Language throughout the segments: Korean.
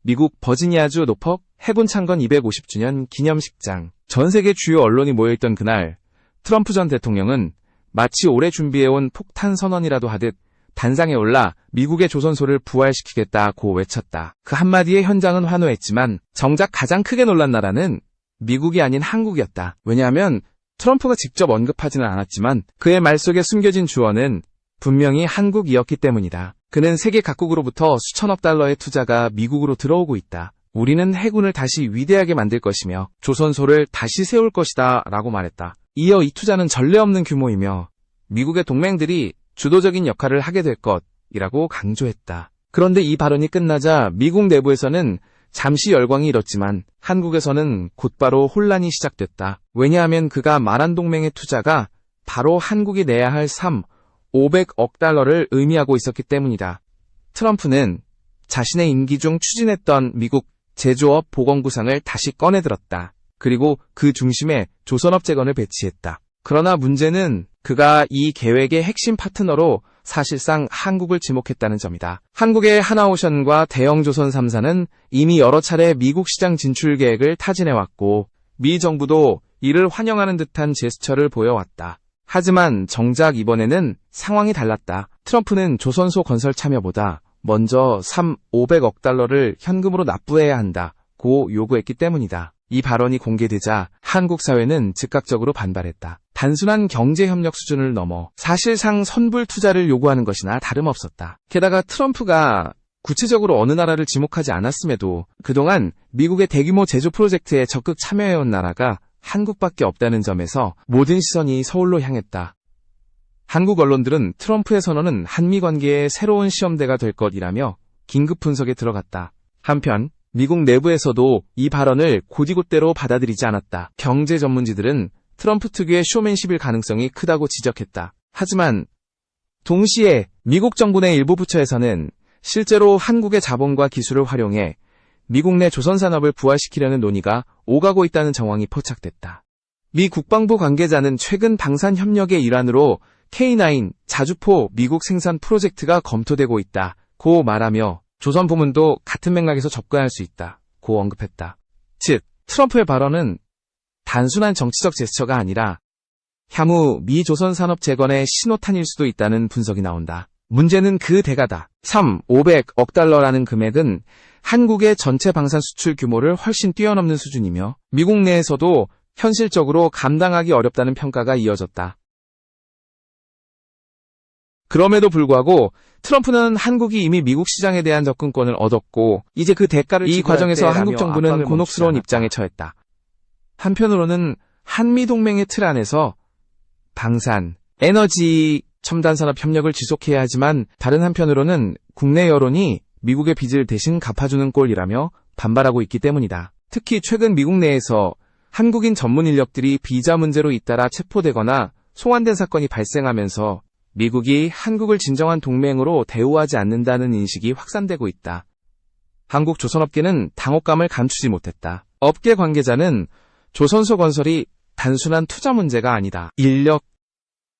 미국 버지니아주 노퍽 해군 창건 250주년 기념식장. 전 세계 주요 언론이 모여있던 그날, 트럼프 전 대통령은 마치 오래 준비해온 폭탄 선언이라도 하듯 단상에 올라 미국의 조선소를 부활시키겠다고 외쳤다. 그 한마디에 현장은 환호했지만 정작 가장 크게 놀란 나라는 미국이 아닌 한국이었다. 왜냐하면 트럼프가 직접 언급하지는 않았지만 그의 말 속에 숨겨진 주어는 분명히 한국이었기 때문이다. 그는 세계 각국으로부터 수천억 달러의 투자가 미국으로 들어오고 있다. 우리는 해군을 다시 위대하게 만들 것이며 조선소를 다시 세울 것이다 라고 말했다. 이어 이 투자는 전례 없는 규모이며 미국의 동맹들이 주도적인 역할을 하게 될 것이라고 강조했다. 그런데 이 발언이 끝나자 미국 내부에서는 잠시 열광이 일었지만 한국에서는 곧바로 혼란이 시작됐다. 왜냐하면 그가 말한 동맹의 투자가 바로 한국이 내야 할 500억 달러를 의미하고 있었기 때문이다. 트럼프는 자신의 임기 중 추진했던 미국 제조업 보건구상을 다시 꺼내들었다. 그리고 그 중심에 조선업재건을 배치했다. 그러나 문제는 그가 이 계획의 핵심 파트너로 사실상 한국을 지목했다는 점이다. 한국의 하나오션과 대영조선 3사는 이미 여러 차례 미국 시장 진출 계획을 타진해왔고 미 정부도 이를 환영하는 듯한 제스처를 보여왔다. 하지만 정작 이번에는 상황이 달랐다. 트럼프는 조선소 건설 참여보다 먼저 500억 달러를 현금으로 납부해야 한다고 요구했기 때문이다. 이 발언이 공개되자 한국 사회는 즉각적으로 반발했다. 단순한 경제협력 수준을 넘어 사실상 선불 투자를 요구하는 것이나 다름없었다. 게다가 트럼프가 구체적으로 어느 나라를 지목하지 않았음에도 그동안 미국의 대규모 제조 프로젝트에 적극 참여해온 나라가 한국밖에 없다는 점에서 모든 시선이 서울로 향했다. 한국 언론들은 트럼프의 선언은 한미 관계의 새로운 시험대가 될 것이라며 긴급 분석에 들어갔다. 한편 미국 내부에서도 이 발언을 곧이곧대로 받아들이지 않았다. 경제 전문지들은 트럼프 특유의 쇼맨십일 가능성이 크다고 지적했다. 하지만 동시에 미국 정부 내 일부 부처에서는 실제로 한국의 자본과 기술을 활용해 미국 내 조선산업을 부활시키려는 논의가 오가고 있다는 정황이 포착됐다. 미 국방부 관계자는 최근 방산협력의 일환으로 K9 자주포 미국 생산 프로젝트가 검토되고 있다고 말하며 조선 부문도 같은 맥락에서 접근할 수 있다고 언급했다. 즉, 트럼프의 발언은 단순한 정치적 제스처가 아니라 향후 미 조선 산업 재건의 신호탄일 수도 있다는 분석이 나온다. 문제는 그 대가다. 500억 달러라는 금액은 한국의 전체 방산 수출 규모를 훨씬 뛰어넘는 수준이며 미국 내에서도 현실적으로 감당하기 어렵다는 평가가 이어졌다. 그럼에도 불구하고 트럼프는 한국이 이미 미국 시장에 대한 접근권을 얻었고 이제 그 대가를 이 과정에서 한국 정부는 곤혹스러운 입장에 처했다. 한편으로는 한미동맹의 틀 안에서 방산, 에너지, 첨단산업 협력을 지속해야 하지만 다른 한편으로는 국내 여론이 미국의 빚을 대신 갚아주는 꼴이라며 반발하고 있기 때문이다. 특히 최근 미국 내에서 한국인 전문 인력들이 비자 문제로 잇따라 체포되거나 송환된 사건이 발생하면서 미국이 한국을 진정한 동맹으로 대우하지 않는다는 인식이 확산되고 있다. 한국 조선업계는 당혹감을 감추지 못했다. 업계 관계자는 조선소 건설이 단순한 투자 문제가 아니다. 인력,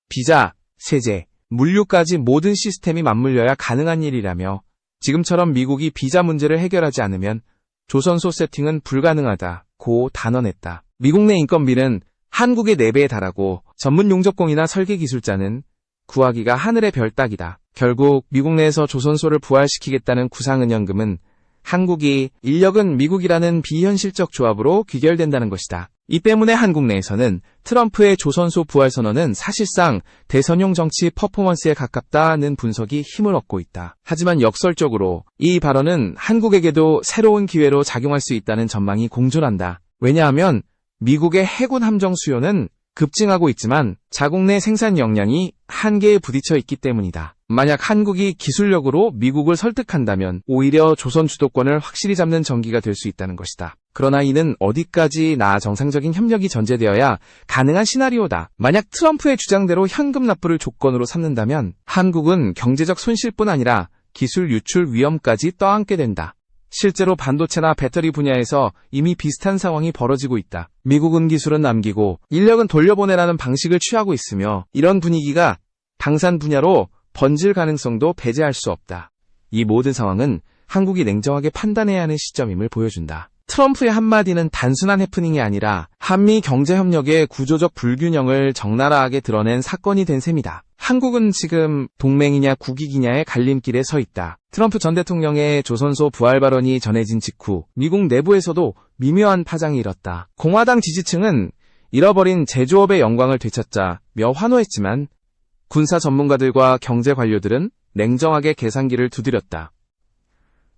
비자, 세제, 물류까지 모든 시스템이 맞물려야 가능한 일이라며 지금처럼 미국이 비자 문제를 해결하지 않으면 조선소 세팅은 불가능하다고 단언했다. 미국 내 인건비는 한국의 4배에 달하고 전문 용접공이나 설계 기술자는 구하기가 하늘의 별 따기다. 결국 미국 내에서 조선소를 부활시키겠다는 구상은연금은 한국이 인력은 미국이라는 비현실적 조합으로 귀결된다는 것이다. 이 때문에 한국 내에서는 트럼프의 조선소 부활 선언은 사실상 대선용 정치 퍼포먼스에 가깝다는 분석이 힘을 얻고 있다. 하지만 역설적으로 이 발언은 한국에게도 새로운 기회로 작용할 수 있다는 전망이 공존한다. 왜냐하면 미국의 해군 함정 수요는 급증하고 있지만 자국 내 생산 역량이 한계에 부딪혀 있기 때문이다. 만약 한국이 기술력으로 미국을 설득한다면 오히려 조선 주도권을 확실히 잡는 전기가 될 수 있다는 것이다. 그러나 이는 어디까지나 정상적인 협력이 전제되어야 가능한 시나리오다. 만약 트럼프의 주장대로 현금 납부를 조건으로 삼는다면 한국은 경제적 손실뿐 아니라 기술 유출 위험까지 떠안게 된다. 실제로 반도체나 배터리 분야에서 이미 비슷한 상황이 벌어지고 있다. 미국은 기술은 남기고 인력은 돌려보내라는 방식을 취하고 있으며 이런 분위기가 방산 분야로 번질 가능성도 배제할 수 없다. 이 모든 상황은 한국이 냉정하게 판단해야 하는 시점임을 보여준다. 트럼프의 한마디는 단순한 해프닝이 아니라 한미 경제협력의 구조적 불균형을 적나라하게 드러낸 사건이 된 셈이다. 한국은 지금 동맹이냐 국익이냐의 갈림길에 서 있다. 트럼프 전 대통령의 조선소 부활 발언이 전해진 직후 미국 내부에서도 미묘한 파장이 일었다. 공화당 지지층은 잃어버린 제조업의 영광을 되찾자며 환호했지만 군사 전문가들과 경제 관료들은 냉정하게 계산기를 두드렸다.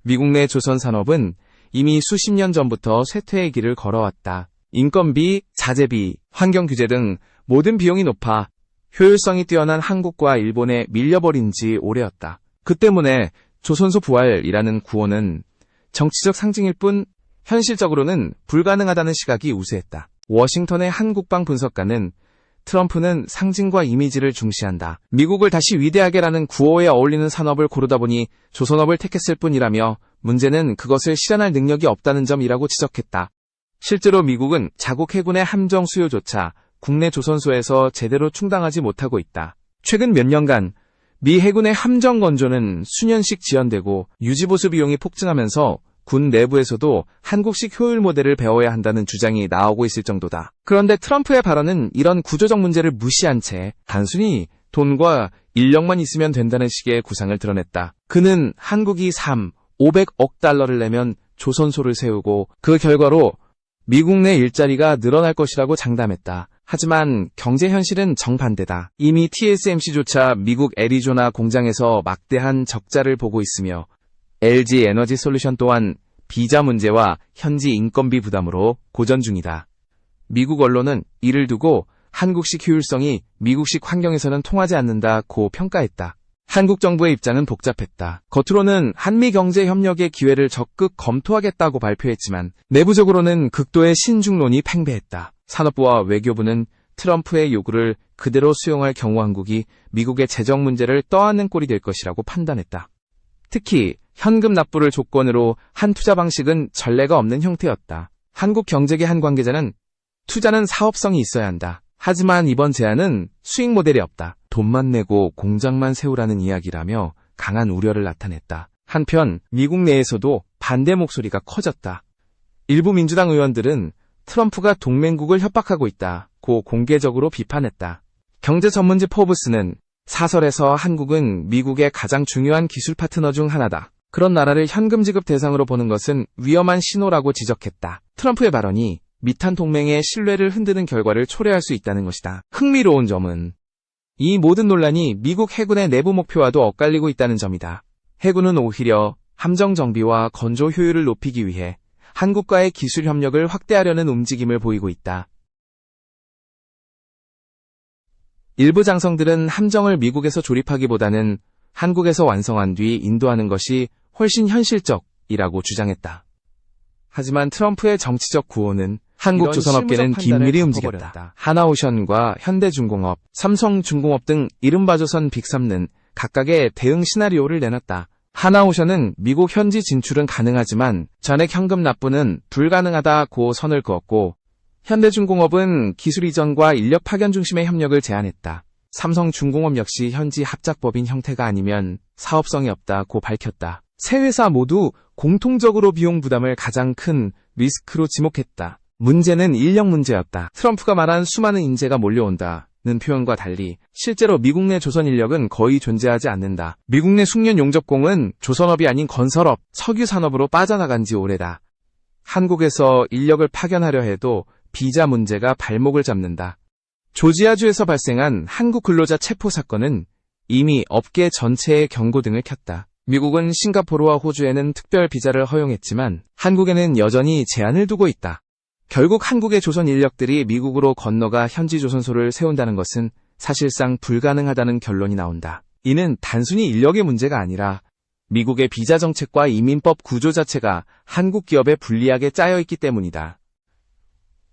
미국 내 조선 산업은 이미 수십 년 전부터 쇠퇴의 길을 걸어왔다. 인건비, 자재비, 환경 규제 등 모든 비용이 높아 효율성이 뛰어난 한국과 일본에 밀려버린 지 오래였다. 그 때문에 조선소 부활이라는 구호는 정치적 상징일 뿐 현실적으로는 불가능하다는 시각이 우세했다. 워싱턴의 한국방 분석가는 트럼프는 상징과 이미지를 중시한다. 미국을 다시 위대하게라는 구호에 어울리는 산업을 고르다 보니 조선업을 택했을 뿐이라며 문제는 그것을 실현할 능력이 없다는 점이라고 지적했다. 실제로 미국은 자국 해군의 함정 수요조차 국내 조선소에서 제대로 충당하지 못하고 있다. 최근 몇 년간 미 해군의 함정 건조는 수년씩 지연되고 유지보수 비용이 폭증하면서 군 내부에서도 한국식 효율 모델을 배워야 한다는 주장이 나오고 있을 정도다. 그런데 트럼프의 발언은 이런 구조적 문제를 무시한 채 단순히 돈과 인력만 있으면 된다는 식의 구상을 드러냈다. 그는 한국이 500억 달러를 내면 조선소를 세우고 그 결과로 미국 내 일자리가 늘어날 것이라고 장담했다. 하지만 경제 현실은 정반대다. 이미 TSMC조차 미국 애리조나 공장에서 막대한 적자를 보고 있으며 LG 에너지 솔루션 또한 비자 문제와 현지 인건비 부담으로 고전 중이다. 미국 언론은 이를 두고 한국식 효율성이 미국식 환경에서는 통하지 않는다고 평가했다. 한국 정부의 입장은 복잡했다. 겉으로는 한미 경제 협력의 기회를 적극 검토하겠다고 발표했지만 내부적으로는 극도의 신중론이 팽배했다. 산업부와 외교부는 트럼프의 요구를 그대로 수용할 경우 한국이 미국의 재정 문제를 떠안는 꼴이 될 것이라고 판단했다. 특히 현금 납부를 조건으로 한 투자 방식은 전례가 없는 형태였다. 한국 경제계 한 관계자는 투자는 사업성이 있어야 한다. 하지만 이번 제안은 수익 모델이 없다. 돈만 내고 공장만 세우라는 이야기라며 강한 우려를 나타냈다. 한편 미국 내에서도 반대 목소리가 커졌다. 일부 민주당 의원들은 트럼프가 동맹국을 협박하고 있다고 공개적으로 비판했다. 경제 전문지 포브스는 사설에서 한국은 미국의 가장 중요한 기술 파트너 중 하나다. 그런 나라를 현금 지급 대상으로 보는 것은 위험한 신호라고 지적했다. 트럼프의 발언이 미탄 동맹의 신뢰를 흔드는 결과를 초래할 수 있다는 것이다. 흥미로운 점은 이 모든 논란이 미국 해군의 내부 목표와도 엇갈리고 있다는 점이다. 해군은 오히려 함정 정비와 건조 효율을 높이기 위해 한국과의 기술 협력을 확대하려는 움직임을 보이고 있다. 일부 장성들은 함정을 미국에서 조립하기보다는 한국에서 완성한 뒤 인도하는 것이 훨씬 현실적이라고 주장했다. 하지만 트럼프의 정치적 구호는 한국 조선업계는 긴밀히 움직였다. 하나오션과 현대중공업, 삼성중공업 등 이른바 조선 빅3는 각각의 대응 시나리오를 내놨다. 하나오션은 미국 현지 진출은 가능하지만 전액 현금 납부는 불가능하다고 선을 그었고 현대중공업은 기술 이전과 인력 파견 중심의 협력을 제안했다. 삼성중공업 역시 현지 합작법인 형태가 아니면 사업성이 없다고 밝혔다. 세 회사 모두 공통적으로 비용 부담을 가장 큰 리스크로 지목했다. 문제는 인력 문제였다. 트럼프가 말한 수많은 인재가 몰려온다는 표현과 달리 실제로 미국 내 조선 인력은 거의 존재하지 않는다. 미국 내 숙련 용접공은 조선업이 아닌 건설업, 석유 산업으로 빠져나간 지 오래다. 한국에서 인력을 파견하려 해도 비자 문제가 발목을 잡는다. 조지아주에서 발생한 한국 근로자 체포 사건은 이미 업계 전체에 경고등을 켰다. 미국은 싱가포르와 호주에는 특별 비자를 허용했지만 한국에는 여전히 제한을 두고 있다. 결국 한국의 조선 인력들이 미국으로 건너가 현지 조선소를 세운다는 것은 사실상 불가능하다는 결론이 나온다. 이는 단순히 인력의 문제가 아니라 미국의 비자 정책과 이민법 구조 자체가 한국 기업에 불리하게 짜여 있기 때문이다.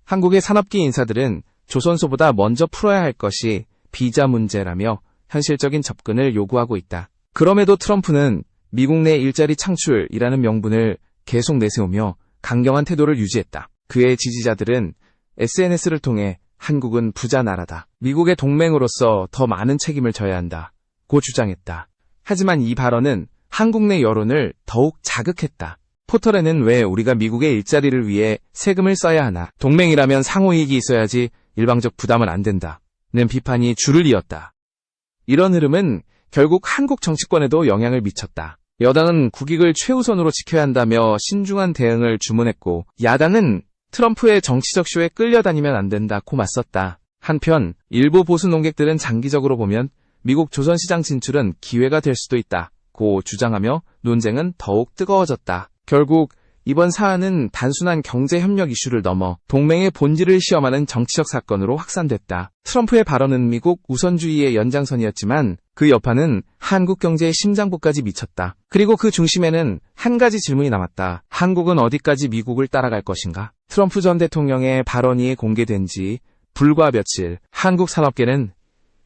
한국의 산업계 인사들은 조선소보다 먼저 풀어야 할 것이 비자 문제라며 현실적인 접근을 요구하고 있다. 그럼에도 트럼프는 미국 내 일자리 창출이라는 명분을 계속 내세우며 강경한 태도를 유지했다. 그의 지지자들은 SNS를 통해 한국은 부자 나라다. 미국의 동맹으로서 더 많은 책임을 져야 한다고 주장했다. 하지만 이 발언은 한국 내 여론을 더욱 자극했다. 포털에는 왜 우리가 미국의 일자리를 위해 세금을 써야 하나? 동맹이라면 상호이익이 있어야지 일방적 부담은 안 된다. 는 비판이 줄을 이었다. 이런 흐름은 결국 한국 정치권에도 영향을 미쳤다. 여당은 국익을 최우선으로 지켜야 한다며 신중한 대응을 주문했고, 야당은 트럼프의 정치적 쇼에 끌려다니면 안 된다고 맞섰다. 한편 일부 보수 논객들은 장기적으로 보면 미국 조선시장 진출은 기회가 될 수도 있다고 주장하며 논쟁은 더욱 뜨거워졌다. 결국 이번 사안은 단순한 경제협력 이슈를 넘어 동맹의 본질을 시험하는 정치적 사건으로 확산됐다. 트럼프의 발언은 미국 우선주의의 연장선이었지만 그 여파는 한국 경제의 심장부까지 미쳤다. 그리고 그 중심에는 한 가지 질문이 남았다. 한국은 어디까지 미국을 따라갈 것인가? 트럼프 전 대통령의 발언이 공개된 지 불과 며칠, 한국 산업계는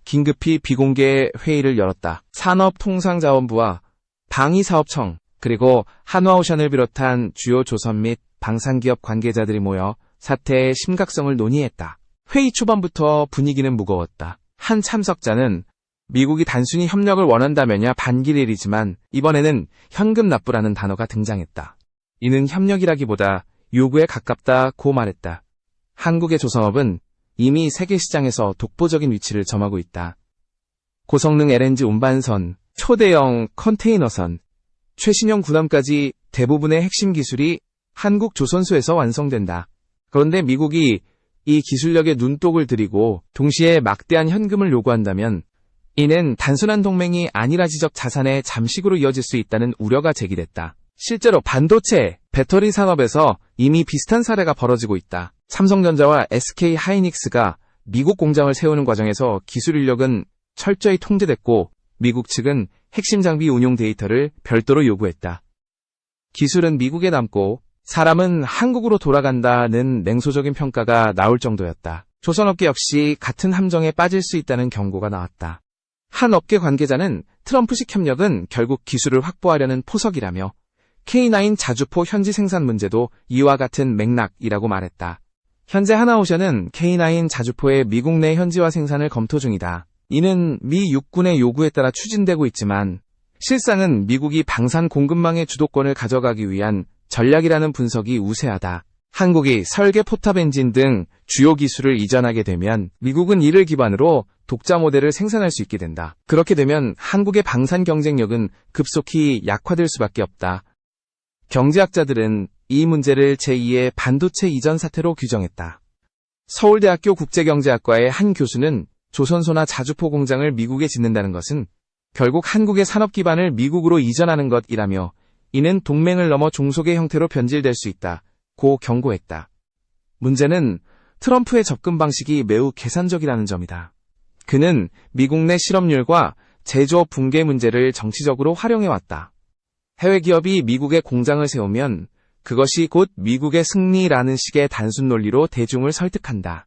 긴급히 비공개 회의를 열었다. 산업통상자원부와 방위사업청, 그리고 한화오션을 비롯한 주요 조선 및 방산기업 관계자들이 모여 사태의 심각성을 논의했다. 회의 초반부터 분위기는 무거웠다. 한 참석자는 미국이 단순히 협력을 원한다면야 반길 일이지만 이번에는 현금 납부라는 단어가 등장했다. 이는 협력이라기보다 요구에 가깝다고 말했다. 한국의 조선업은 이미 세계 시장에서 독보적인 위치를 점하고 있다. 고성능 LNG 운반선, 초대형 컨테이너선, 최신형 군함까지 대부분의 핵심 기술이 한국 조선소에서 완성된다. 그런데 미국이 이 기술력에 눈독을 들이고 동시에 막대한 현금을 요구한다면 이는 단순한 동맹이 아니라 지적 자산의 잠식으로 이어질 수 있다는 우려가 제기됐다. 실제로 반도체, 배터리 산업에서 이미 비슷한 사례가 벌어지고 있다. 삼성전자와 SK 하이닉스가 미국 공장을 세우는 과정에서 기술 인력은 철저히 통제됐고 미국 측은 핵심 장비 운용 데이터를 별도로 요구했다. 기술은 미국에 남고 사람은 한국으로 돌아간다는 냉소적인 평가가 나올 정도였다. 조선업계 역시 같은 함정에 빠질 수 있다는 경고가 나왔다. 한 업계 관계자는 트럼프식 협력은 결국 기술을 확보하려는 포석이라며 K9 자주포 현지 생산 문제도 이와 같은 맥락이라고 말했다. 현재 하나오션은 K9 자주포의 미국 내 현지화 생산을 검토 중이다. 이는 미 육군의 요구에 따라 추진되고 있지만 실상은 미국이 방산 공급망의 주도권을 가져가기 위한 전략이라는 분석이 우세하다. 한국이 설계 포탑 엔진 등 주요 기술을 이전하게 되면 미국은 이를 기반으로 독자 모델을 생산할 수 있게 된다. 그렇게 되면 한국의 방산 경쟁력은 급속히 약화될 수밖에 없다. 경제학자들은 이 문제를 제2의 반도체 이전 사태로 규정했다. 서울대학교 국제경제학과의 한 교수는 조선소나 자주포 공장을 미국에 짓는다는 것은 결국 한국의 산업 기반을 미국으로 이전하는 것이라며 이는 동맹을 넘어 종속의 형태로 변질될 수 있다고 경고했다. 문제는 트럼프의 접근 방식이 매우 계산적이라는 점이다. 그는 미국 내 실업률과 제조업 붕괴 문제를 정치적으로 활용해왔다. 해외 기업이 미국에 공장을 세우면 그것이 곧 미국의 승리라는 식의 단순 논리로 대중을 설득한다.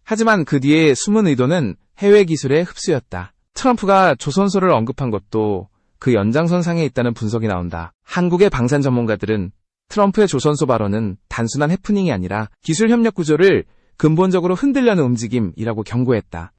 하지만 그 뒤에 숨은 의도는 해외 기술의 흡수였다. 트럼프가 조선소를 언급한 것도 그 연장선상에 있다는 분석이 나온다. 한국의 방산 전문가들은 트럼프의 조선소 발언은 단순한 해프닝이 아니라 기술 협력 구조를 근본적으로 흔들려는 움직임이라고 경고했다.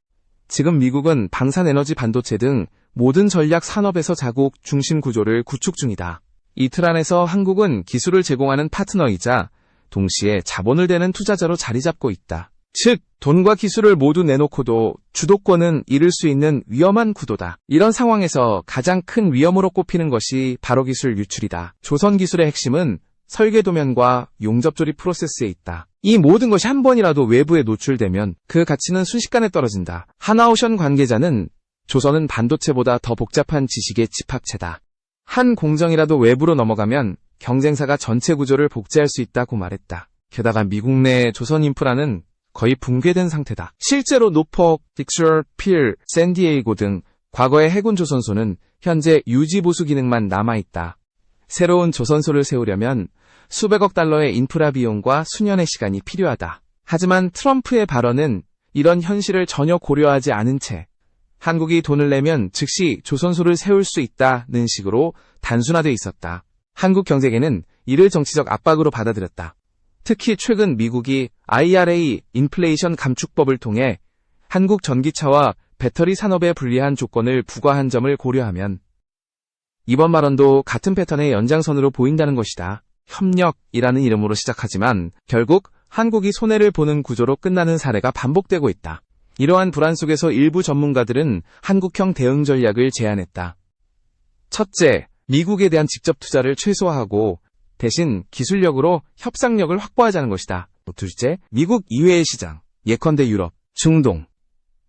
지금 미국은 방산에너지 반도체 등 모든 전략 산업에서 자국 중심 구조를 구축 중이다. 이 틀 안에서 한국은 기술을 제공하는 파트너이자 동시에 자본을 대는 투자자로 자리 잡고 있다. 즉, 돈과 기술을 모두 내놓고도 주도권은 잃을 수 있는 위험한 구도다. 이런 상황에서 가장 큰 위험으로 꼽히는 것이 바로 기술 유출이다. 조선 기술의 핵심은 설계 도면과 용접 조립 프로세스에 있다. 이 모든 것이 한 번이라도 외부에 노출되면 그 가치는 순식간에 떨어진다. 하나오션 관계자는 조선은 반도체보다 더 복잡한 지식의 집합체다. 한 공정이라도 외부로 넘어가면 경쟁사가 전체 구조를 복제할 수 있다고 말했다. 게다가 미국 내 조선 인프라는 거의 붕괴된 상태다. 실제로 노폭, 딕셔, 필, 샌디에이고 등 과거의 해군 조선소는 현재 유지 보수 기능만 남아있다. 새로운 조선소를 세우려면 수백억 달러의 인프라 비용과 수년의 시간이 필요하다. 하지만 트럼프의 발언은 이런 현실을 전혀 고려하지 않은 채 한국이 돈을 내면 즉시 조선소를 세울 수 있다는 식으로 단순화돼 있었다. 한국 경제계는 이를 정치적 압박으로 받아들였다. 특히 최근 미국이 IRA 인플레이션 감축법을 통해 한국 전기차와 배터리 산업에 불리한 조건을 부과한 점을 고려하면 이번 발언도 같은 패턴의 연장선으로 보인다는 것이다. 협력이라는 이름으로 시작하지만 결국 한국이 손해를 보는 구조로 끝나는 사례가 반복되고 있다. 이러한 불안 속에서 일부 전문가들은 한국형 대응 전략을 제안했다. 첫째, 미국에 대한 직접 투자를 최소화하고 대신 기술력으로 협상력을 확보하자는 것이다. 둘째, 미국 이외의 시장, 예컨대 유럽, 중동,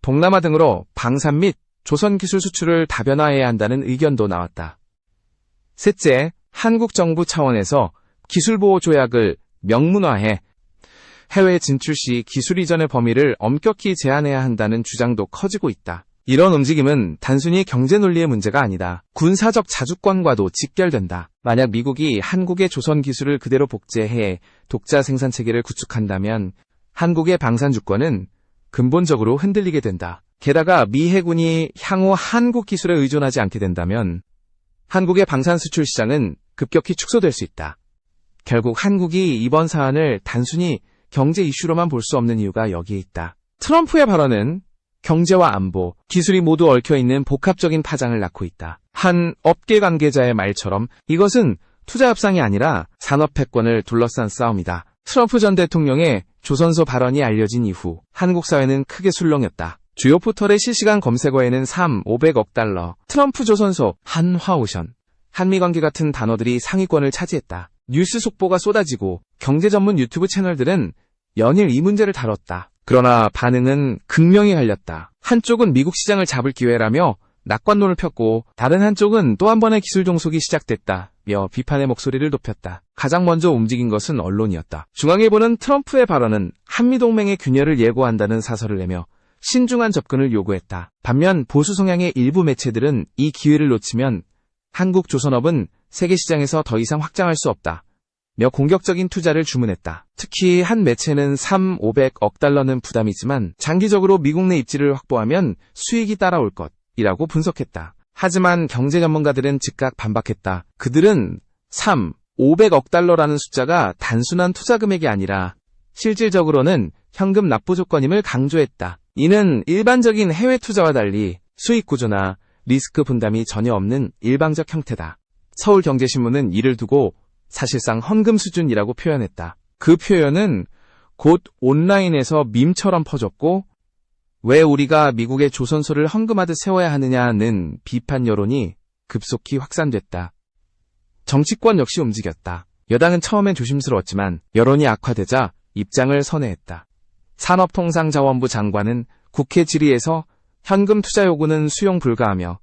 동남아 등으로 방산 및 조선 기술 수출을 다변화해야 한다는 의견도 나왔다. 셋째, 한국 정부 차원에서 기술보호 조약을 명문화해 해외 진출 시 기술 이전의 범위를 엄격히 제한해야 한다는 주장도 커지고 있다. 이런 움직임은 단순히 경제 논리의 문제가 아니다. 군사적 자주권과도 직결된다. 만약 미국이 한국의 조선 기술을 그대로 복제해 독자 생산 체계를 구축한다면 한국의 방산 주권은 근본적으로 흔들리게 된다. 게다가 미 해군이 향후 한국 기술에 의존하지 않게 된다면 한국의 방산 수출 시장은 급격히 축소될 수 있다. 결국 한국이 이번 사안을 단순히 경제 이슈로만 볼 수 없는 이유가 여기에 있다. 트럼프의 발언은 경제와 안보, 기술이 모두 얽혀있는 복합적인 파장을 낳고 있다. 한 업계 관계자의 말처럼 이것은 투자 협상이 아니라 산업 패권을 둘러싼 싸움이다. 트럼프 전 대통령의 조선소 발언이 알려진 이후 한국 사회는 크게 술렁였다. 주요 포털의 실시간 검색어에는 500억 달러, 트럼프 조선소, 한화오션, 한미관계 같은 단어들이 상위권을 차지했다. 뉴스 속보가 쏟아지고 경제 전문 유튜브 채널들은 연일 이 문제를 다뤘다. 그러나 반응은 극명히 갈렸다. 한쪽은 미국 시장을 잡을 기회라며 낙관론을 폈고 다른 한쪽은 또 한 번의 기술 종속이 시작됐다며 비판의 목소리를 높였다. 가장 먼저 움직인 것은 언론이었다. 중앙일보는 트럼프의 발언은 한미동맹의 균열을 예고한다는 사설을 내며 신중한 접근을 요구했다. 반면 보수 성향의 일부 매체들은 이 기회를 놓치면 한국 조선업은 세계 시장에서 더 이상 확장할 수 없다. 며 공격적인 투자를 주문했다. 특히 한 매체는 500억 달러는 부담이지만 장기적으로 미국 내 입지를 확보하면 수익이 따라올 것이라고 분석했다. 하지만 경제 전문가들은 즉각 반박했다. 그들은 500억 달러라는 숫자가 단순한 투자 금액이 아니라 실질적으로는 현금 납부 조건임을 강조했다. 이는 일반적인 해외 투자와 달리 수익 구조나 리스크 분담이 전혀 없는 일방적 형태다. 서울경제신문은 이를 두고 사실상 헌금 수준이라고 표현했다. 그 표현은 곧 온라인에서 밈처럼 퍼졌고 왜 우리가 미국의 조선소를 헌금하듯 세워야 하느냐는 비판 여론이 급속히 확산됐다. 정치권 역시 움직였다. 여당은 처음엔 조심스러웠지만 여론이 악화되자 입장을 선회했다. 산업통상자원부 장관은 국회 질의에서 현금 투자 요구는 수용 불가하며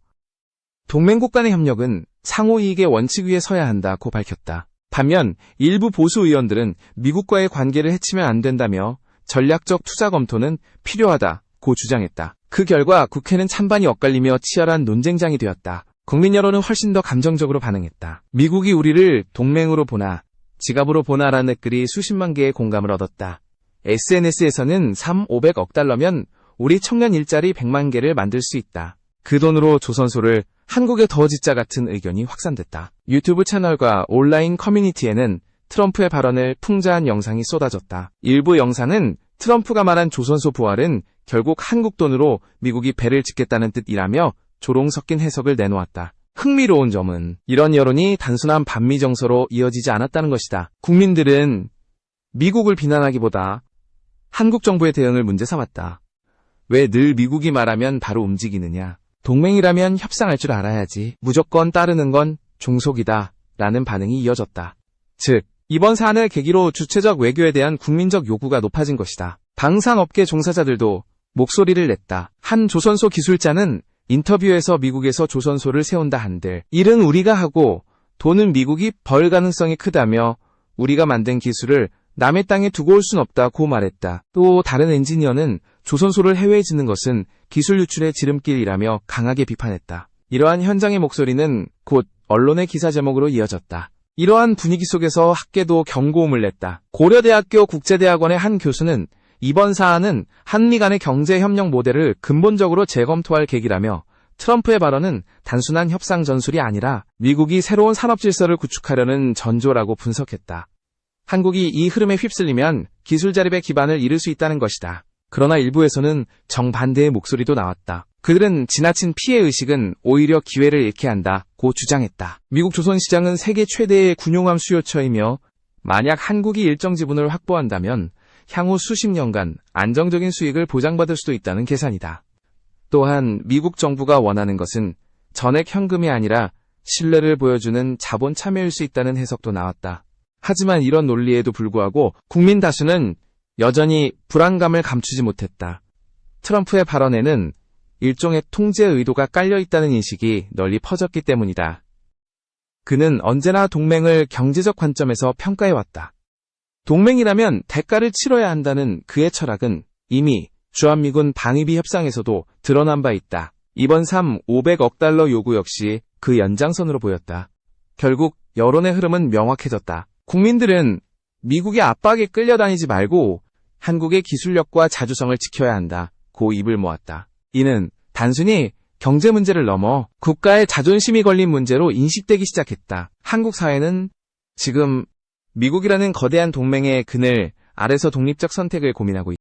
동맹국 간의 협력은 상호이익의 원칙 위에 서야 한다고 밝혔다. 반면 일부 보수 의원들은 미국과의 관계를 해치면 안 된다며 전략적 투자 검토는 필요하다고 주장했다. 그 결과 국회는 찬반이 엇갈리며 치열한 논쟁장이 되었다. 국민 여론은 훨씬 더 감정적으로 반응했다. 미국이 우리를 동맹으로 보나 지갑으로 보나라는 댓글이 수십만 개의 공감을 얻었다. SNS에서는 500억 달러면 우리 청년 일자리 100만 개를 만들 수 있다. 그 돈으로 조선소를 한국에 더 짓자 같은 의견이 확산됐다. 유튜브 채널과 온라인 커뮤니티에는 트럼프의 발언을 풍자한 영상이 쏟아졌다. 일부 영상은 트럼프가 말한 조선소 부활은 결국 한국 돈으로 미국이 배를 짓겠다는 뜻이라며 조롱 섞인 해석을 내놓았다. 흥미로운 점은 이런 여론이 단순한 반미 정서로 이어지지 않았다는 것이다. 국민들은 미국을 비난하기보다 한국 정부의 대응을 문제 삼았다. 왜 늘 미국이 말하면 바로 움직이느냐. 동맹이라면 협상할 줄 알아야지. 무조건 따르는 건 종속이다. 라는 반응이 이어졌다. 즉, 이번 사안을 계기로 주체적 외교에 대한 국민적 요구가 높아진 것이다. 방산업계 종사자들도 목소리를 냈다. 한 조선소 기술자는 인터뷰에서 미국에서 조선소를 세운다 한들 일은 우리가 하고 돈은 미국이 벌 가능성이 크다며 우리가 만든 기술을 남의 땅에 두고 올 순 없다고 말했다. 또 다른 엔지니어는 조선소를 해외에 짓는 것은 기술 유출의 지름길이라며 강하게 비판했다. 이러한 현장의 목소리는 곧 언론의 기사 제목으로 이어졌다. 이러한 분위기 속에서 학계도 경고음을 냈다. 고려대학교 국제대학원의 한 교수는 이번 사안은 한미 간의 경제협력 모델을 근본적으로 재검토할 계기라며 트럼프의 발언은 단순한 협상 전술이 아니라 미국이 새로운 산업 질서를 구축하려는 전조라고 분석했다. 한국이 이 흐름에 휩쓸리면 기술 자립의 기반을 잃을 수 있다는 것이다. 그러나 일부에서는 정반대의 목소리도 나왔다. 그들은 지나친 피해의식은 오히려 기회를 잃게 한다고 주장했다. 미국 조선시장은 세계 최대의 군용함 수요처이며 만약 한국이 일정 지분을 확보한다면 향후 수십 년간 안정적인 수익을 보장받을 수도 있다는 계산이다. 또한 미국 정부가 원하는 것은 전액 현금이 아니라 신뢰를 보여주는 자본 참여일 수 있다는 해석도 나왔다. 하지만 이런 논리에도 불구하고 국민 다수는 여전히 불안감을 감추지 못했다. 트럼프의 발언에는 일종의 통제 의도가 깔려 있다는 인식이 널리 퍼졌기 때문이다. 그는 언제나 동맹을 경제적 관점에서 평가해왔다. 동맹이라면 대가를 치러야 한다는 그의 철학은 이미 주한미군 방위비 협상에서도 드러난 바 있다. 이번 500억 달러 요구 역시 그 연장선으로 보였다. 결국 여론의 흐름은 명확해졌다. 국민들은 미국의 압박에 끌려다니지 말고 한국의 기술력과 자주성을 지켜야 한다고 입을 모았다. 이는 단순히 경제 문제를 넘어 국가의 자존심이 걸린 문제로 인식되기 시작했다. 한국 사회는 지금 미국이라는 거대한 동맹의 그늘 아래서 독립적 선택을 고민하고 있다.